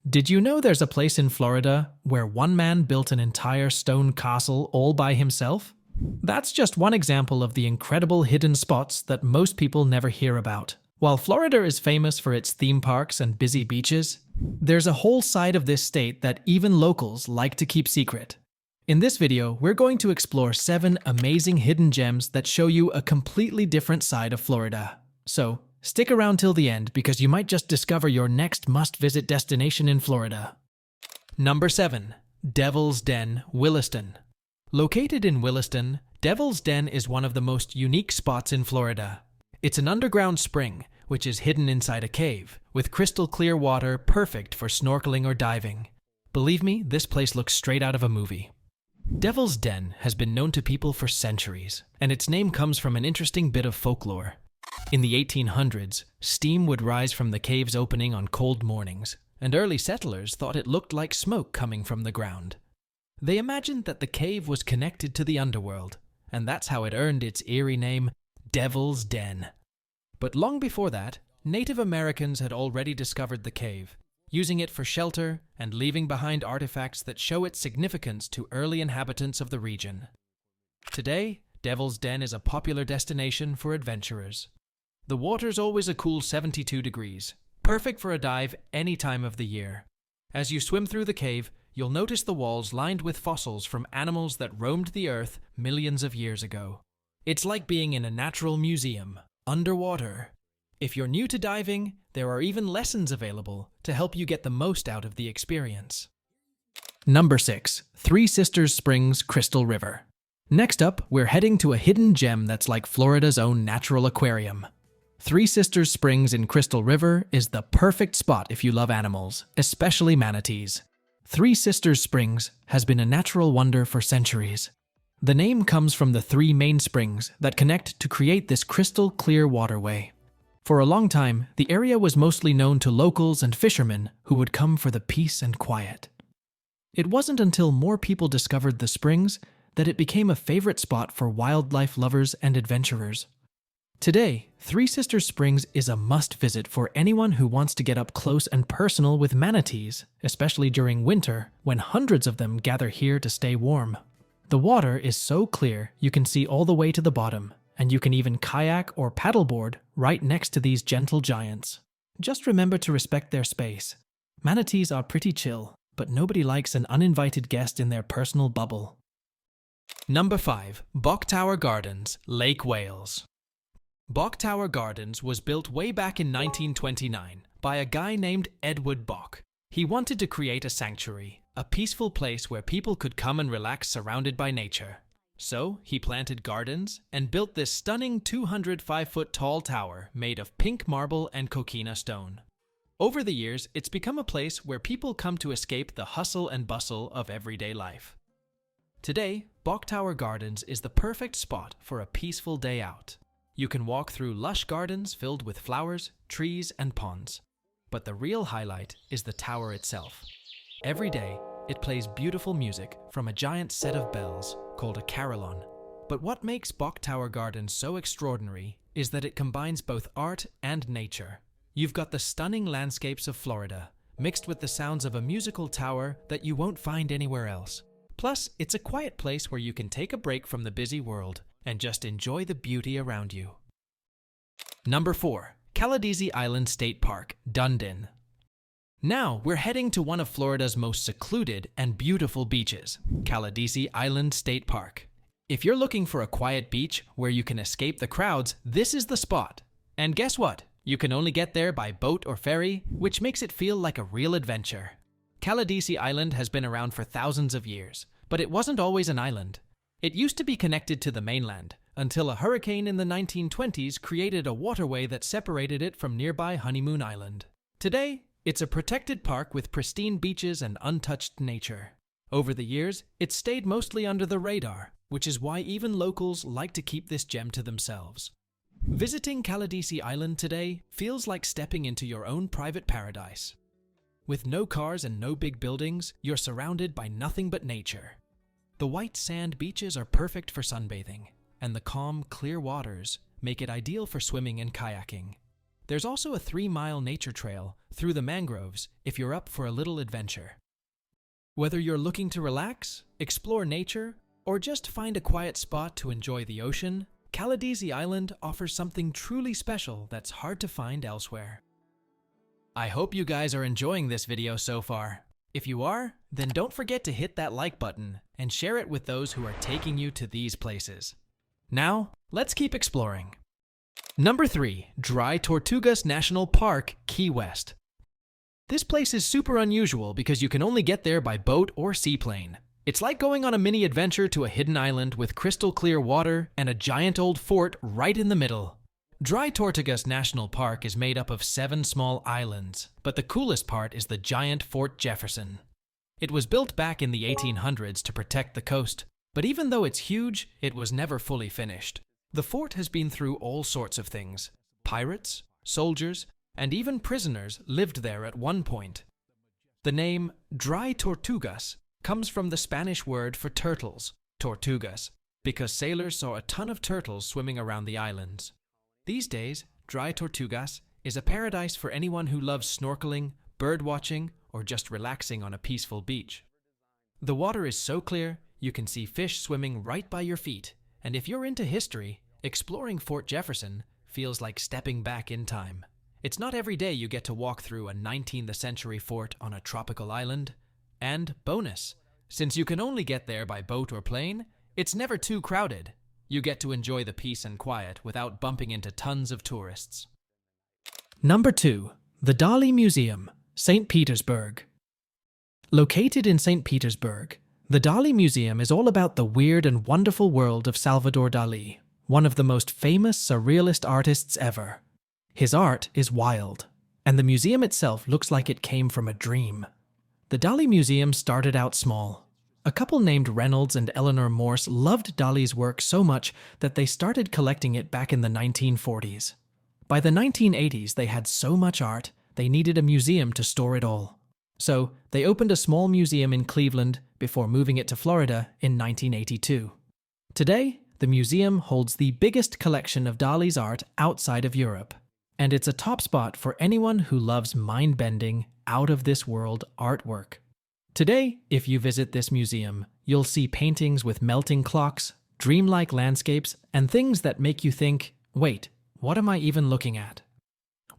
Did you know there's a place in Florida where one man built an entire stone castle all by himself? That's just one example of the incredible hidden spots that most people never hear about. While Florida is famous for its theme parks and busy beaches, there's a whole side of this state that even locals like to keep secret. In this video, we're going to explore 7 amazing hidden gems that show you a completely different side of Florida. So, stick around till the end because you might just discover your next must-visit destination in Florida. Number 7. Devil's Den, Williston. Located in Williston, Devil's Den is one of the most unique spots in Florida. It's an underground spring, which is hidden inside a cave, with crystal clear water perfect for snorkeling or diving. Believe me, this place looks straight out of a movie. Devil's Den has been known to people for centuries, and its name comes from an interesting bit of folklore. In the 1800s, steam would rise from the cave's opening on cold mornings, and early settlers thought it looked like smoke coming from the ground. They imagined that the cave was connected to the underworld, and that's how it earned its eerie name, Devil's Den. But long before that, Native Americans had already discovered the cave, using it for shelter and leaving behind artifacts that show its significance to early inhabitants of the region. Today, Devil's Den is a popular destination for adventurers. The water's always a cool 72 degrees, perfect for a dive any time of the year. As you swim through the cave, you'll notice the walls lined with fossils from animals that roamed the earth millions of years ago. It's like being in a natural museum, underwater. If you're new to diving, there are even lessons available to help you get the most out of the experience. Number 6. Three Sisters Springs Crystal River. Next up, we're heading to a hidden gem that's like Florida's own natural aquarium. Three Sisters Springs in Crystal River is the perfect spot if you love animals, especially manatees. Three Sisters Springs has been a natural wonder for centuries. The name comes from the 3 main springs that connect to create this crystal clear waterway. For a long time, the area was mostly known to locals and fishermen who would come for the peace and quiet. It wasn't until more people discovered the springs that it became a favorite spot for wildlife lovers and adventurers. Today, Three Sisters Springs is a must-visit for anyone who wants to get up close and personal with manatees, especially during winter, when hundreds of them gather here to stay warm. The water is so clear you can see all the way to the bottom, and you can even kayak or paddleboard right next to these gentle giants. Just remember to respect their space. Manatees are pretty chill, but nobody likes an uninvited guest in their personal bubble. Number 5. Bok Tower Gardens, Lake Wales. Bok Tower Gardens was built way back in 1929 by a guy named Edward Bok. He wanted to create a sanctuary, a peaceful place where people could come and relax surrounded by nature. So, he planted gardens and built this stunning 205-foot-tall tower made of pink marble and coquina stone. Over the years, it's become a place where people come to escape the hustle and bustle of everyday life. Today, Bok Tower Gardens is the perfect spot for a peaceful day out. You can walk through lush gardens filled with flowers, trees, and ponds. But the real highlight is the tower itself. Every day, it plays beautiful music from a giant set of bells called a carillon. But what makes Bok Tower Gardens so extraordinary is that it combines both art and nature. You've got the stunning landscapes of Florida, mixed with the sounds of a musical tower that you won't find anywhere else. Plus, it's a quiet place where you can take a break from the busy world and just enjoy the beauty around you. Number 4. Caladesi Island State Park, Dunedin. Now, we're heading to one of Florida's most secluded and beautiful beaches, Caladesi Island State Park. If you're looking for a quiet beach where you can escape the crowds, this is the spot. And guess what? You can only get there by boat or ferry, which makes it feel like a real adventure. Caladesi Island has been around for thousands of years, but it wasn't always an island. It used to be connected to the mainland, until a hurricane in the 1920s created a waterway that separated it from nearby Honeymoon Island. Today, it's a protected park with pristine beaches and untouched nature. Over the years, it's stayed mostly under the radar, which is why even locals like to keep this gem to themselves. Visiting Caladesi Island today feels like stepping into your own private paradise. With no cars and no big buildings, you're surrounded by nothing but nature. The white sand beaches are perfect for sunbathing, and the calm, clear waters make it ideal for swimming and kayaking. There's also a 3-mile nature trail through the mangroves if you're up for a little adventure. Whether you're looking to relax, explore nature, or just find a quiet spot to enjoy the ocean, Caladesi Island offers something truly special that's hard to find elsewhere. I hope you guys are enjoying this video so far. If you are, then don't forget to hit that like button and share it with those who are taking you to these places. Now, let's keep exploring. Number 3, Dry Tortugas National Park, Key West. This place is super unusual because you can only get there by boat or seaplane. It's like going on a mini adventure to a hidden island with crystal clear water and a giant old fort right in the middle. Dry Tortugas National Park is made up of 7 small islands, but the coolest part is the giant Fort Jefferson. It was built back in the 1800s to protect the coast, but even though it's huge, it was never fully finished. The fort has been through all sorts of things. Pirates, soldiers, and even prisoners lived there at one point. The name Dry Tortugas comes from the Spanish word for turtles, tortugas, because sailors saw a ton of turtles swimming around the islands. These days, Dry Tortugas is a paradise for anyone who loves snorkeling, bird watching, or just relaxing on a peaceful beach. The water is so clear, you can see fish swimming right by your feet, and if you're into history, exploring Fort Jefferson feels like stepping back in time. It's not every day you get to walk through a 19th century fort on a tropical island. And bonus, since you can only get there by boat or plane, it's never too crowded. You get to enjoy the peace and quiet without bumping into tons of tourists. Number 2, the Dali Museum, St. Petersburg. Located in St. Petersburg, the Dali Museum is all about the weird and wonderful world of Salvador Dali, one of the most famous surrealist artists ever. His art is wild, and the museum itself looks like it came from a dream. The Dali Museum started out small. A couple named Reynolds and Eleanor Morse loved Dali's work so much that they started collecting it back in the 1940s. By the 1980s, they had so much art, they needed a museum to store it all. So, they opened a small museum in Cleveland before moving it to Florida in 1982. Today, the museum holds the biggest collection of Dali's art outside of Europe. And it's a top spot for anyone who loves mind-bending, out-of-this-world artwork. Today, if you visit this museum, you'll see paintings with melting clocks, dreamlike landscapes, and things that make you think, wait, what am I even looking at?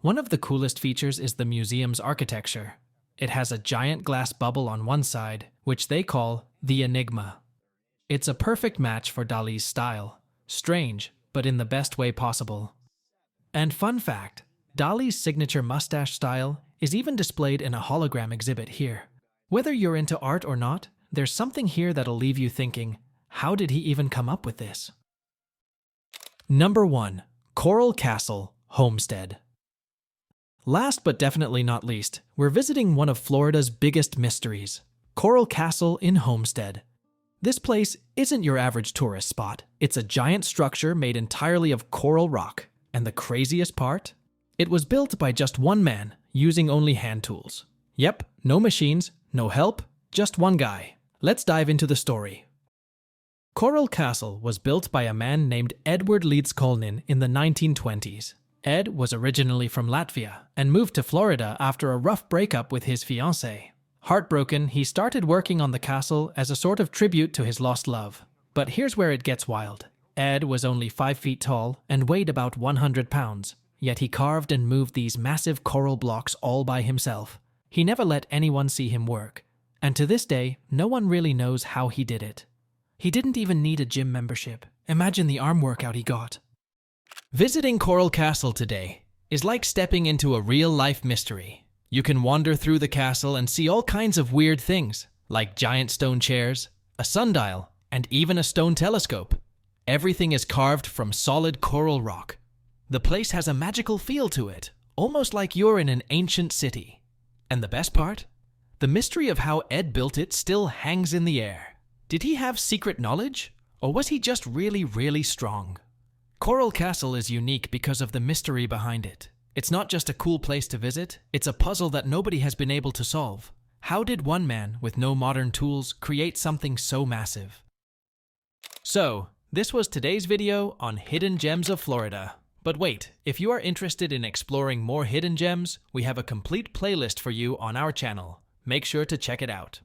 One of the coolest features is the museum's architecture. It has a giant glass bubble on one side, which they call the Enigma. It's a perfect match for Dali's style. Strange, but in the best way possible. And fun fact, Dali's signature mustache style is even displayed in a hologram exhibit here. Whether you're into art or not, there's something here that'll leave you thinking, how did he even come up with this? Number 1, Coral Castle, Homestead. Last but definitely not least, we're visiting one of Florida's biggest mysteries, Coral Castle in Homestead. This place isn't your average tourist spot. It's a giant structure made entirely of coral rock. And the craziest part? It was built by just one man, using only hand tools. Yep, no machines, no help, just one guy. Let's dive into the story. Coral Castle was built by a man named Edward Leedskolnin in the 1920s. Ed was originally from Latvia and moved to Florida after a rough breakup with his fiancée. Heartbroken, he started working on the castle as a sort of tribute to his lost love. But here's where it gets wild. Ed was only 5 feet tall and weighed about 100 pounds, yet he carved and moved these massive coral blocks all by himself. He never let anyone see him work, and to this day, no one really knows how he did it. He didn't even need a gym membership. Imagine the arm workout he got. Visiting Coral Castle today is like stepping into a real-life mystery. You can wander through the castle and see all kinds of weird things, like giant stone chairs, a sundial, and even a stone telescope. Everything is carved from solid coral rock. The place has a magical feel to it, almost like you're in an ancient city. And the best part? The mystery of how Ed built it still hangs in the air. Did he have secret knowledge? Or was he just really, really strong? Coral Castle is unique because of the mystery behind it. It's not just a cool place to visit, it's a puzzle that nobody has been able to solve. How did one man with no modern tools create something so massive? So, this was today's video on Hidden Gems of Florida. But wait, if you are interested in exploring more hidden gems, we have a complete playlist for you on our channel. Make sure to check it out.